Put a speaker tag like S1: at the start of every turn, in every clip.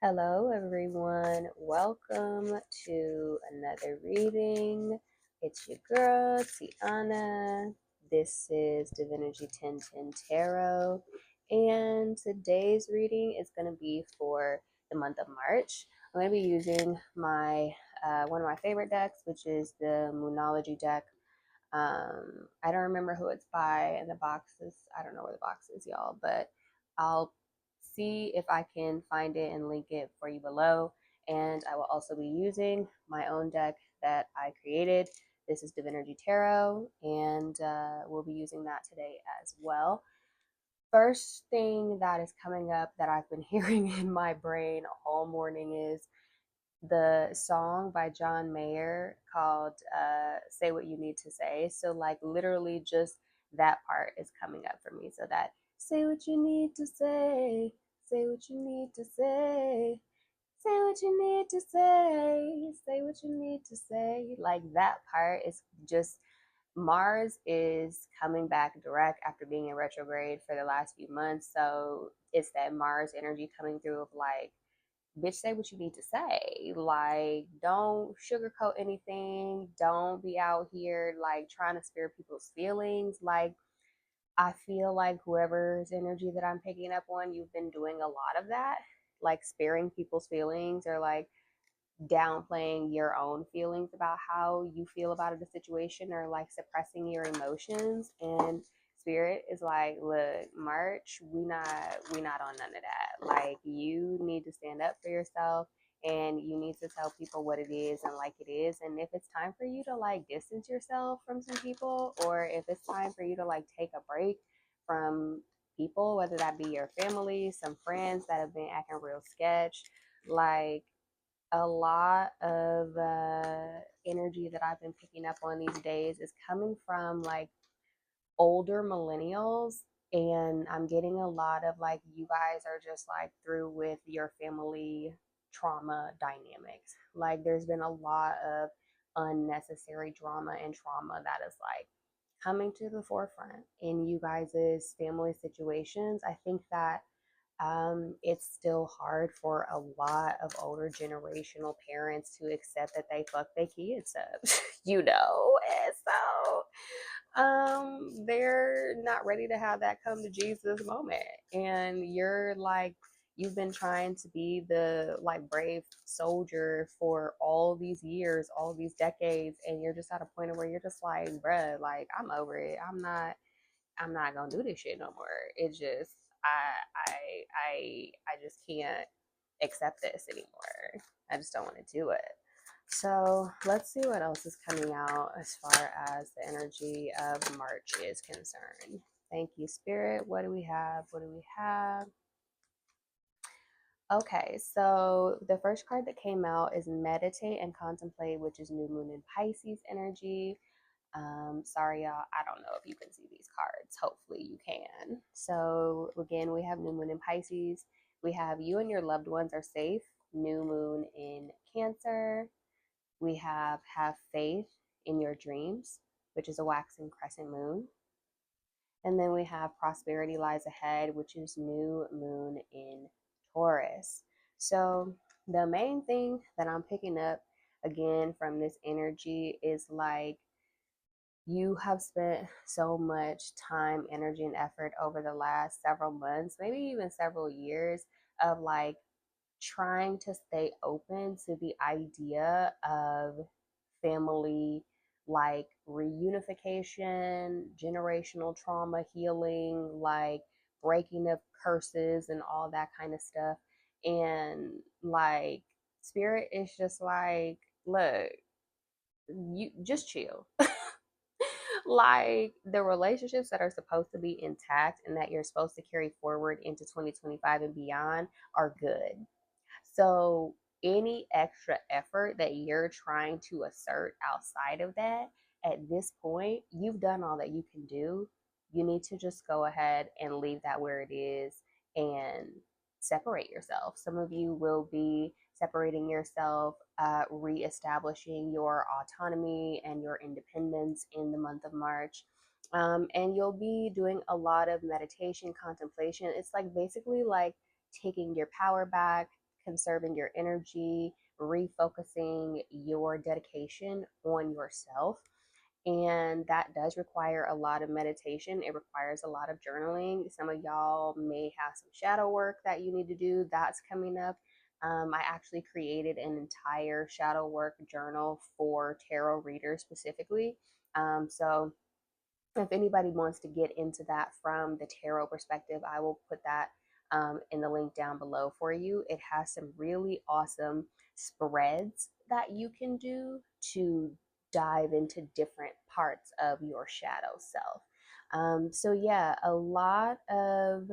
S1: Hello, everyone. Welcome to another reading. It's your girl, Tiana. This is Divinity 1010 Tarot. And today's reading is going to be for the month of March. I'm going to be using my one of my favorite decks, which is the Moonology deck. I don't remember who it's by, and the boxes. I don't know where the box is, y'all, but I'll see if I can find it and link it for you below. And I will also be using my own deck that I created. This is Divinity Tarot, and we'll be using that today as well. First thing that is coming up that I've been hearing in my brain all morning is the song by John Mayer called Say What You Need to Say. So, like, literally, just that part is coming up for me. So, that say what you need to say what you need to say what you need to say what you need to say. Like, that part is just Mars is coming back direct after being in retrograde for the last few months. So, it's that Mars energy coming through of like, bitch, say what you need to say. Like, don't sugarcoat anything. Don't be out here like trying to spare people's feelings. Like, I feel like whoever's energy that I'm picking up on, you've been doing a lot of that, like sparing people's feelings or like downplaying your own feelings about how you feel about a situation or like suppressing your emotions. And spirit is like, look, March, we not on none of that. Like, you need to stand up for yourself, and you need to tell people what it is and like it is. And if it's time for you to like distance yourself from some people, or if it's time for you to like take a break from people, whether that be your family, some friends that have been acting real sketch, like, a lot of energy that I've been picking up on these days is coming from like older millennials. And I'm getting a lot of like, you guys are just like through with your family trauma dynamics. Like, there's been a lot of unnecessary drama and trauma that is like coming to the forefront in you guys' family situations. I think that it's still hard for a lot of older generational parents to accept that they fuck their kids up, and they're not ready to have that come to Jesus moment. And you're like, you've been trying to be the like brave soldier for all these years, all these decades, and you're just at a point where you're just like, bruh, like, I'm over it. I'm not gonna do this shit no more. It just I just can't accept this anymore. I just don't want to do it. So let's see what else is coming out as far as the energy of March is concerned. Thank you, Spirit. What do we have? What do we have? Okay, so the first card that came out is Meditate and Contemplate, which is New Moon in Pisces energy. Sorry, y'all, I don't know if you can see these cards. Hopefully, you can. So, again, we have New Moon in Pisces. We have you and your loved ones are safe. New Moon in Cancer. We have faith in your dreams, which is a waxing crescent moon. And then we have prosperity lies ahead, which is New Moon in Taurus. So, the main thing that I'm picking up again from this energy is like, you have spent so much time, energy, and effort over the last several months, maybe even several years, of like trying to stay open to the idea of family, like reunification, generational trauma healing, like breaking of curses and all that kind of stuff. And like, spirit is just like, look, you just chill. Like, the relationships that are supposed to be intact and that you're supposed to carry forward into 2025 and beyond are good. So, any extra effort that you're trying to assert outside of that, at this point, you've done all that you can do. You need to just go ahead and leave that where it is and separate yourself. Some of you will be separating yourself, reestablishing your autonomy and your independence in the month of March. And you'll be doing a lot of meditation, contemplation. It's like basically like taking your power back, conserving your energy, refocusing your dedication on yourself. And that does require a lot of meditation. It requires a lot of journaling. Some of y'all may have some shadow work that you need to do. That's coming up. I actually created an entire shadow work journal for tarot readers specifically. So if anybody wants to get into that from the tarot perspective, I will put that in the link down below for you. It has some really awesome spreads that you can do to dive into different parts of your shadow self. So, yeah, a lot of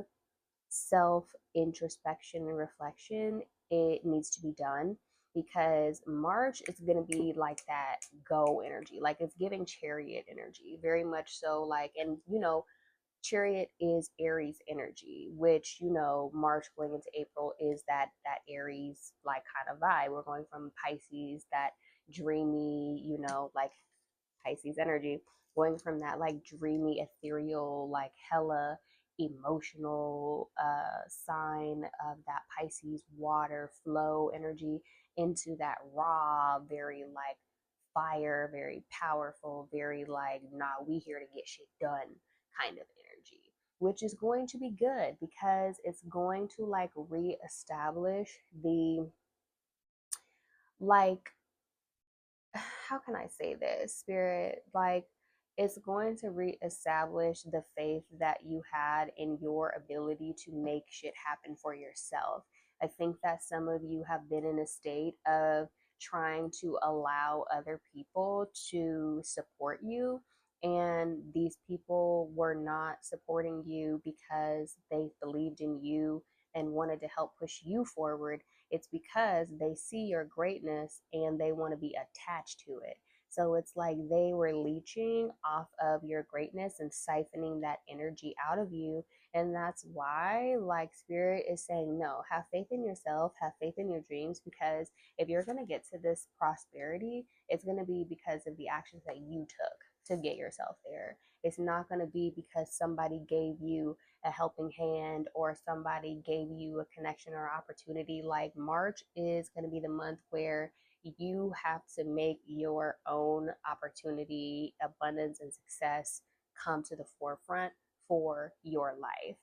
S1: self introspection and reflection, it needs to be done because March is going to be like that go energy. Like it's giving chariot energy, very much so. Like, and chariot is Aries energy, which March going into April is that Aries like kind of vibe. We're going from Pisces, that dreamy, like Pisces energy, going from that like dreamy, ethereal, like hella emotional sign of that Pisces water flow energy into that raw, very like fire, very powerful, very like, nah, we here to get shit done kind of energy, which is going to be good because it's going to like reestablish the like how can I say this, Spirit? Like, it's going to reestablish the faith that you had in your ability to make shit happen for yourself. I think that some of you have been in a state of trying to allow other people to support you. And these people were not supporting you because they believed in you and wanted to help push you forward. It's because they see your greatness and they want to be attached to it. So it's like they were leeching off of your greatness and siphoning that energy out of you. And that's why, like, Spirit is saying, no, have faith in yourself, have faith in your dreams, because if you're going to get to this prosperity, it's going to be because of the actions that you took to get yourself there. It's not going to be because somebody gave you a helping hand or somebody gave you a connection or opportunity. Like March is going to be the month where you have to make your own opportunity, abundance, and success come to the forefront for your life.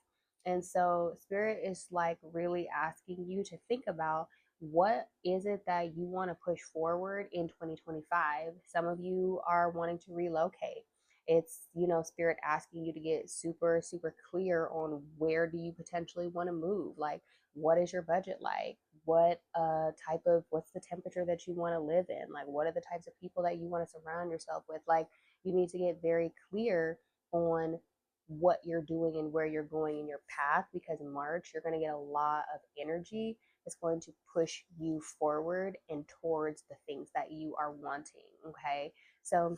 S1: And so, Spirit is like really asking you to think about what is it that you want to push forward in 2025. Some of you are wanting to relocate. It's Spirit asking you to get super super clear on where do you potentially want to move. Like, what is your budget like? What's the temperature that you want to live in? Like, what are the types of people that you want to surround yourself with? Like, you need to get very clear on what you're doing and where you're going in your path, because in March you're going to get a lot of energy that's going to push you forward and towards the things that you are wanting. Okay, so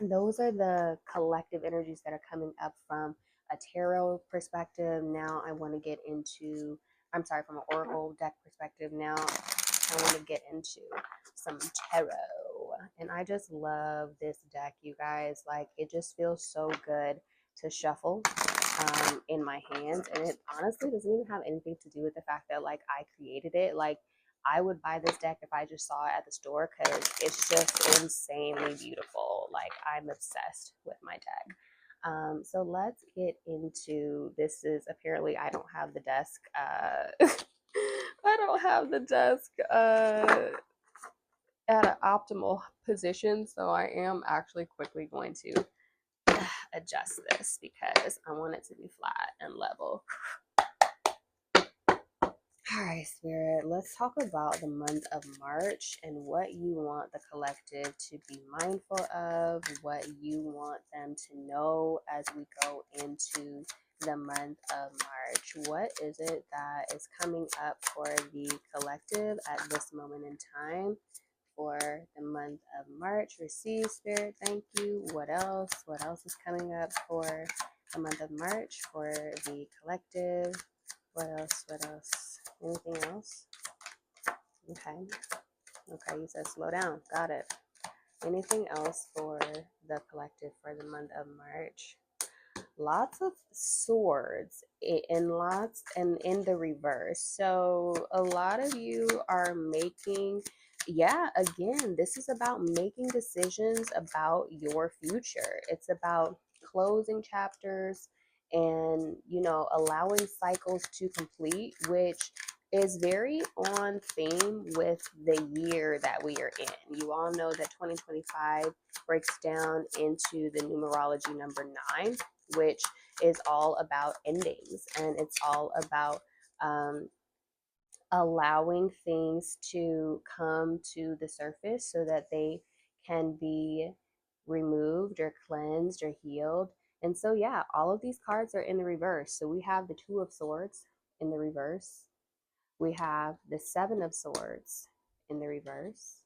S1: those are the collective energies that are coming up from a tarot perspective. Now I want to get into, I'm sorry, from an oracle deck perspective. Now I want to get into some tarot. And I just love this deck, you guys. Like, it just feels so good to shuffle in my hands. And it honestly doesn't even have anything to do with the fact that like I created it. Like, I would buy this deck if I just saw it at the store because it's just insanely beautiful. Like, I'm obsessed with my deck. So let's get into this. Is apparently I don't have the desk. I don't have the desk at an optimal position, so I am actually quickly going to adjust this because I want it to be flat and level. All right, Spirit, let's talk about the month of March and what you want the collective to be mindful of, what you want them to know as we go into the month of March. What is it that is coming up for the collective at this moment in time for the month of March? Receive, Spirit, thank you. What else? What else is coming up for the month of March for the collective? What else? What else? Anything else? Okay. Okay, you said slow down. Got it. Anything else for the collective for the month of March? lots of swords and lots and in the reverse. So a lot of you are making, yeah, again, this is about making decisions about your future. It's about closing chapters and, allowing cycles to complete, which is very on theme with the year that we are in. You all know that 2025 breaks down into the numerology number 9, which is all about endings, and it's all about um, allowing things to come to the surface so that they can be removed or cleansed or healed. And so, yeah, all of these cards are in the reverse. So we have the Two of Swords in the reverse. We have the Seven of Swords in the reverse.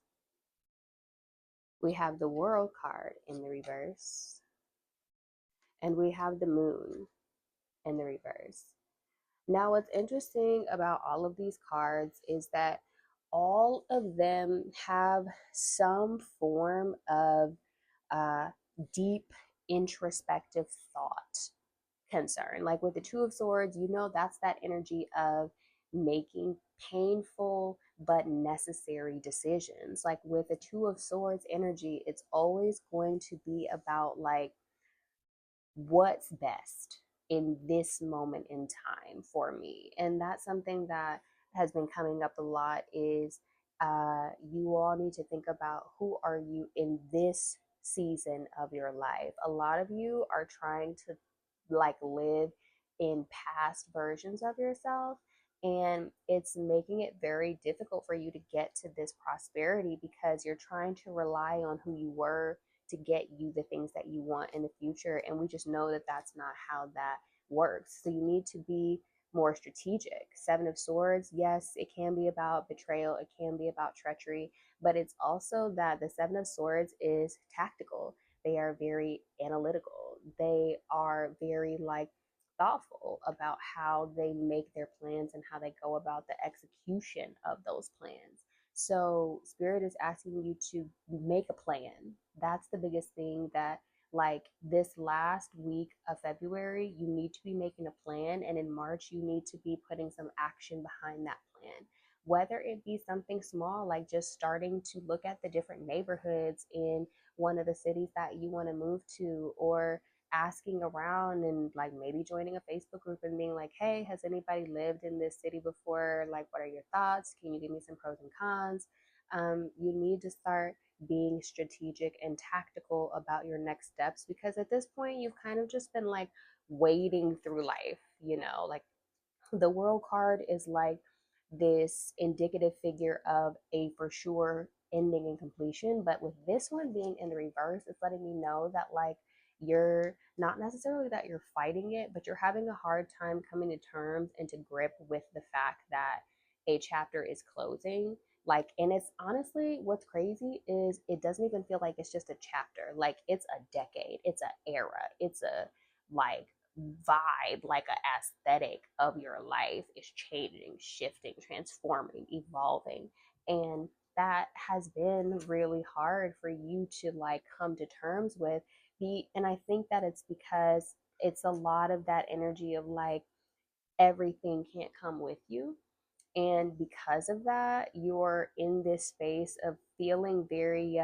S1: We have the World card in the reverse. And we have the Moon in the reverse. Now, what's interesting about all of these cards is that all of them have some form of uh, deep introspective thought concern. Like with the Two of Swords, that's that energy of making painful but necessary decisions. Like with the Two of Swords energy, it's always going to be about like what's best in this moment in time for me. And that's something that has been coming up a lot is you all need to think about who are you in this season of your life. A lot of you are trying to like live in past versions of yourself, and it's making it very difficult for you to get to this prosperity because you're trying to rely on who you were to get you the things that you want in the future. And we just know that that's not how that works. So you need to be more strategic. Seven of Swords, yes, it can be about betrayal, it can be about treachery, but it's also that the Seven of Swords is tactical. They are very analytical. They are very like thoughtful about how they make their plans and how they go about the execution of those plans. So, Spirit is asking you to make a plan. That's the biggest thing that, like, this last week of February, you need to be making a plan. And in March, you need to be putting some action behind that plan. Whether it be something small, like just starting to look at the different neighborhoods in one of the cities that you want to move to, or asking around and like maybe joining a Facebook group and being like, hey, has anybody lived in this city before? Like, what are your thoughts? Can you give me some pros and cons? You need to start being strategic and tactical about your next steps because at this point, you've kind of just been like wading through life, like the World card is like this indicative figure of a for sure ending and completion. But with this one being in the reverse, it's letting me know that like you're not necessarily that you're fighting it, but you're having a hard time coming to terms and to grip with the fact that a chapter is closing. Like, and it's honestly what's crazy is it doesn't even feel like it's just a chapter. Like, it's a decade, it's an era, it's a like vibe, like a aesthetic of your life is changing, shifting, transforming, evolving. And that has been really hard for you to like come to terms with. And I think that it's because it's a lot of that energy of like everything can't come with you. And because of that, you're in this space of feeling very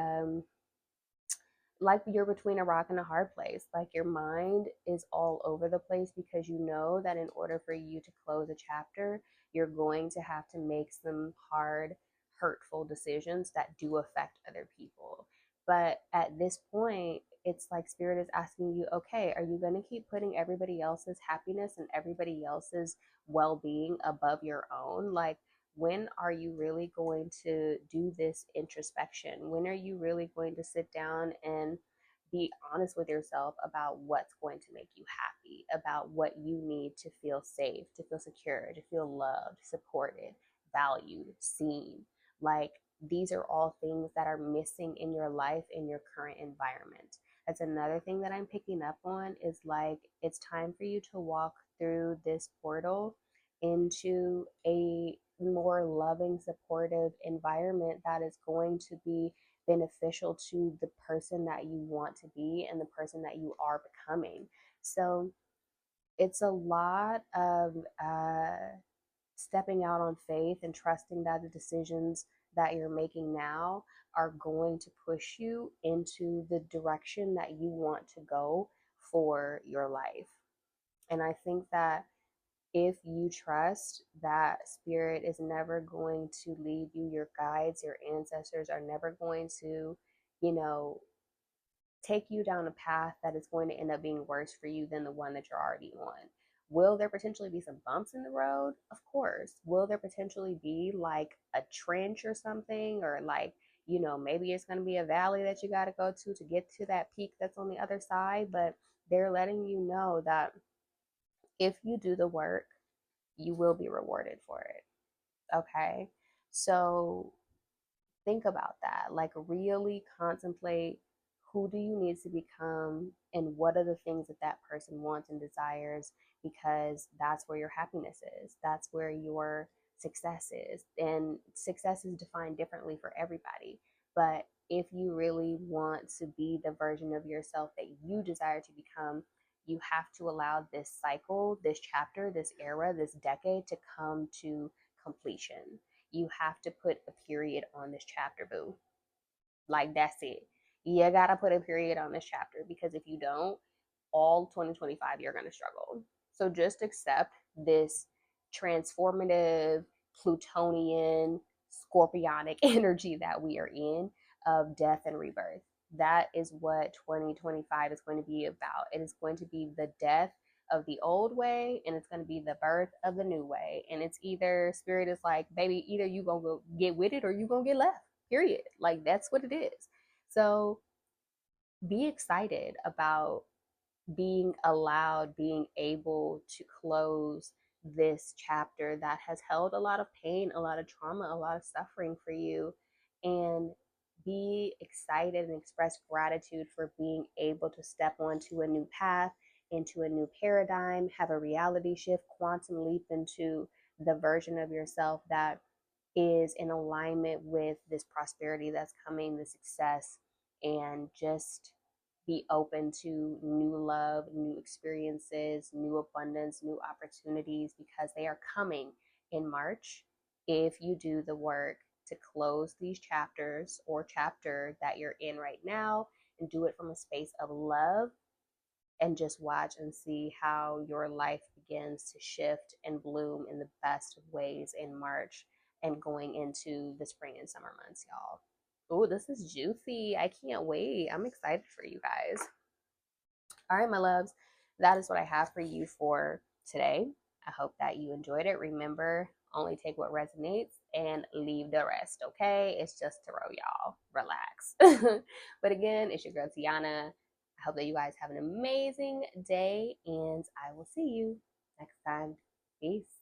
S1: like you're between a rock and a hard place. Like your mind is all over the place because you know that in order for you to close a chapter, you're going to have to make some hard, hurtful decisions that do affect other people. But at this point, it's like Spirit is asking you, okay, are you going to keep putting everybody else's happiness and everybody else's well being above your own? Like, when are you really going to do this introspection? When are you really going to sit down and be honest with yourself about what's going to make you happy, about what you need to feel safe, to feel secure, to feel loved, supported, valued, seen? Like, these are all things that are missing in your life, in your current environment. That's another thing that I'm picking up on is like, it's time for you to walk through this portal into a more loving, supportive environment that is going to be beneficial to the person that you want to be and the person that you are becoming. So it's a lot of stepping out on faith and trusting that the decisions that you're making now are going to push you into the direction that you want to go for your life. And I think that if you trust that spirit is never going to leave you, your guides, your ancestors are never going to, you know, take you down a path that is going to end up being worse for you than the one that you're already on. Will there potentially be some bumps in the road? Of course. Will there potentially be like a trench or something, or like, maybe it's going to be a valley that you got to go to get to that peak that's on the other side? But they're letting you know that if you do the work, you will be rewarded for it. Okay. So think about that. Like, really contemplate, who do you need to become and what are the things that that person wants and desires, because that's where your happiness is. That's where your success is. And success is defined differently for everybody. But if you really want to be the version of yourself that you desire to become, you have to allow this cycle, this chapter, this era, this decade to come to completion. You have to put a period on this chapter, boo. Like, that's it. You gotta put a period on this chapter, because if you don't, all 2025 you're gonna struggle. So just accept this transformative Plutonian scorpionic energy that we are in, of death and rebirth. That is what 2025 is going to be about. It is going to be the death of the old way, and it's going to be the birth of the new way. And it's either, spirit is like, baby, either you gonna go get with it or you gonna get left, period. Like, that's what it is. So be excited about being allowed, being able to close this chapter that has held a lot of pain, a lot of trauma, a lot of suffering for you, and be excited and express gratitude for being able to step onto a new path, into a new paradigm, have a reality shift, quantum leap into the version of yourself that is in alignment with this prosperity that's coming, the success, and just be open to new love, new experiences, new abundance, new opportunities, because they are coming in March if you do the work to close these chapters or chapter that you're in right now, and do it from a space of love, and just watch and see how your life begins to shift and bloom in the best of ways in March and going into the spring and summer months, y'all. Oh, this is juicy. I can't wait. I'm excited for you guys. All right, my loves, that is what I have for you for today. I hope that you enjoyed it. Remember, only take what resonates and leave the rest, okay? It's just tarot, y'all. Relax. But again, it's your girl Tiana. I hope that you guys have an amazing day, and I will see you next time. Peace.